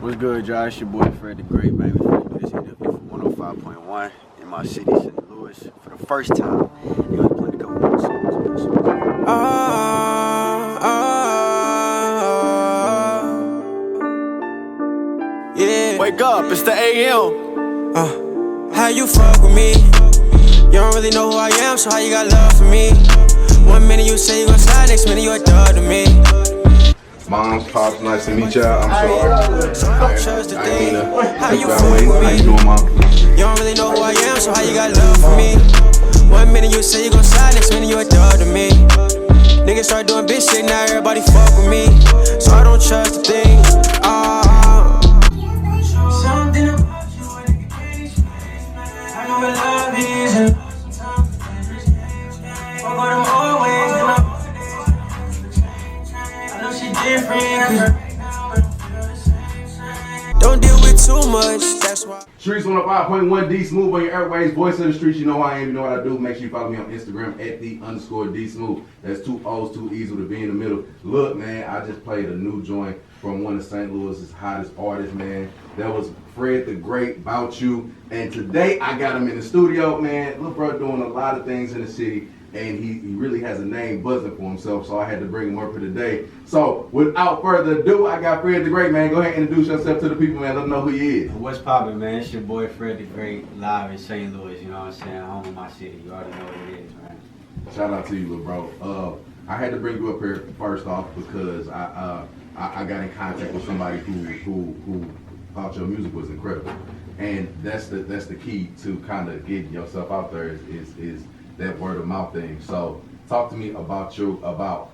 What's good, y'all? It's your boy FredTheGreat, baby. Finna do this interview for 105.1 in my city, St. Louis, for the first time. You know, playing a couple more songs. Yeah. Wake up, it's the AM. How you fuck with me? You don't really know who I am, so how you got love for me? 1 minute you say you gon' slide, next minute you a dog to me. Moms, pops, nice to meet y'all. I'm sorry. I ain't mean to How keep you y'all fuck waiting. with How me? you doing, Mom? You don't really know who I am, so how you got love for me? 1 minute you say you gon' slide, next minute you a dog to me. Niggas start doing bitch shit, now everybody fuck with me. So I don't trust a thing. Something about you, I know what love is. Fuck all them old ways, I know she different. Don't deal with too much, that's why. Streets 105.1 D Smooth on your airways, voice of the streets. You know who I am, you know what I do. Make sure you follow me on Instagram at @the_D Smooth. That's 2 O's, 2 E's with a B in the middle. Look, man, I just played a new joint from one of St. Louis's hottest artists, man. That was FredTheGreat, About You. And today I got him in the studio, man. Little bro doing a lot of things in the city. And he really has a name buzzing for himself, so I had to bring him up here today. So, without further ado, I got FredTheGreat, man. Go ahead and introduce yourself to the people, man. Let them know who he is. What's poppin', man? It's your boy FredTheGreat, live in St. Louis, you know what I'm saying? Home of my city. You already know what it is, man. Shout out to you, little bro. I had to bring you up here first off because I got in contact with somebody who thought your music was incredible, and that's the key to kind of getting yourself out there is that word of mouth thing. So talk to me about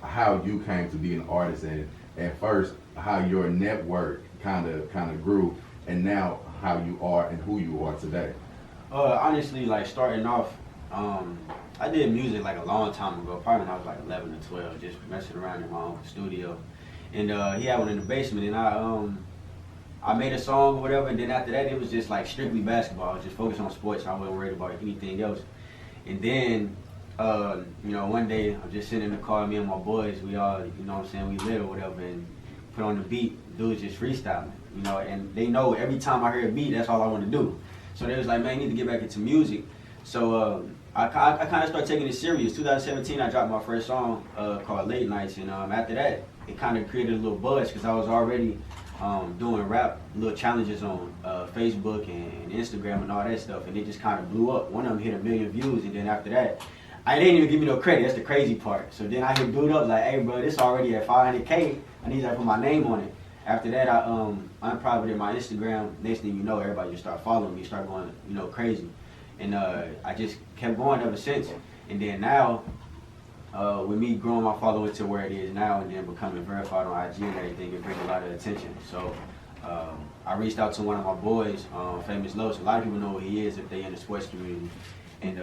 how you came to be an artist, and at first how your network kind of grew, and now how you are and who you are today. Honestly, like starting off, I did music like a long time ago, probably when I was like 11 or 12, just messing around in my own studio. And he had one in the basement, and I made a song or whatever, and then after that it was just like strictly basketball. I was just focused on sports. I wasn't worried about anything else. And then, one day I'm just sitting in the car, me and my boys, we all, you know what I'm saying, we lit or whatever, and put on the beat, dudes just freestyling, you know, and they know every time I hear a beat, that's all I want to do. So they was like, man, you need to get back into music. So I kind of started taking it serious. 2017, I dropped my first song called Late Nights, and after that, it kind of created a little buzz because I was already doing rap little challenges on Facebook and Instagram and all that stuff, and it just kind of blew up. One of them hit 1 million views, and then after that, I didn't even give me no credit. That's the crazy part. So then I hit dude up like, hey bro, this already at 500K. I need to put my name on it. After that, I unprivated my Instagram. Next thing you know, everybody just start following me, start going, crazy, and I just kept going ever since. And then now, with me growing my following to where it is now, and then becoming verified on IG and everything, it brings a lot of attention. So I reached out to one of my boys, Famous Los. A lot of people know who he is if they in the sports community, and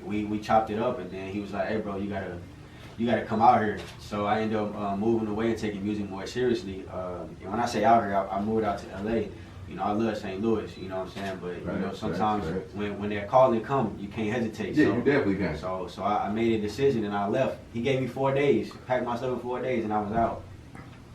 we chopped it up. And then he was like, "Hey, bro, you gotta come out here." So I ended up moving away and taking music more seriously. And when I say out here, I moved out to LA. I love St. Louis, you know what I'm saying? But sometimes when that calling come, you can't hesitate. Yeah, so, you definitely can. So I made a decision and I left. He gave me 4 days, packed my stuff in 4 days, and I was out.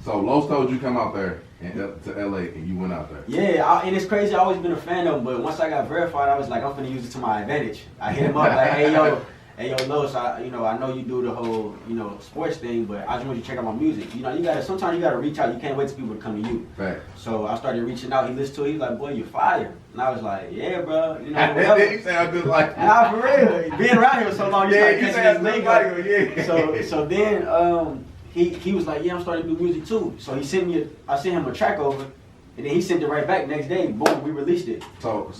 So Los told you come out there to LA, and you went out there. Yeah, and it's crazy. I've always been a fan of him, but once I got verified, I was like, I'm finna use it to my advantage. I hit him up like, hey yo, Los, I know you do the whole, sports thing, but I just want you to check out my music. Sometimes you gotta reach out. You can't wait for people to come to you. Right. So I started reaching out. He listened to it. He's like, boy, you're fire. And I was like, yeah, bro. He sound just like nah, for real. Being around here so long, yeah, he sounds just like yeah. So then he was like, yeah, I'm starting to do music too. So I sent him a track over, and then he sent it right back next day. Boom, we released it. So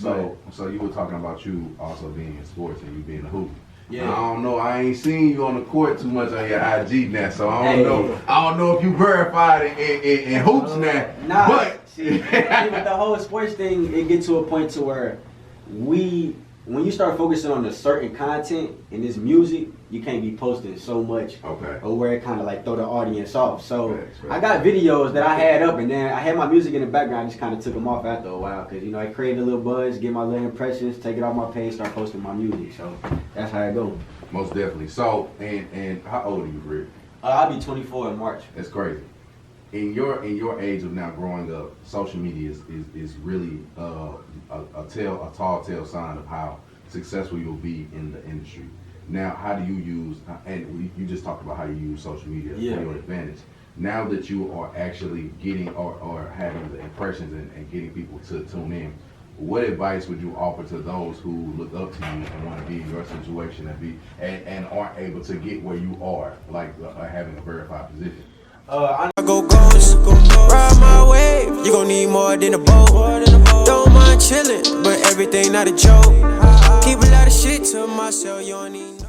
you were talking about you also being in sports and you being a hoop. Yeah. I don't know. I ain't seen you on the court too much on your IG now, so I don't know if you verified in hoops now. Nah, but see, with the whole sports thing, it gets to a point to where when you start focusing on a certain content in this music, you can't be posting so much, or where it kind of like throw the audience off. So I got videos that I had up, and then I had my music in the background. I just kind of took them off after a while because I created a little buzz, get my little impressions, take it off my page, start posting my music. So that's how it goes. Most definitely. So and how old are you, Rick? I'll be 24 in March. That's crazy. in your age of now growing up, social media is really a tall tale sign of how successful you'll be in the industry. Now, how do you use, and you just talked about how you use social media for your advantage. Now that you are actually getting or having the impressions and getting people to tune in, what advice would you offer to those who look up to you and want to be in your situation and aren't able to get where you are, like having a verified position? I go ghost, ride my wave. You gon' need more than a boat. Don't mind chillin', but everything not a joke. Keep a lot of shit to myself, you don't need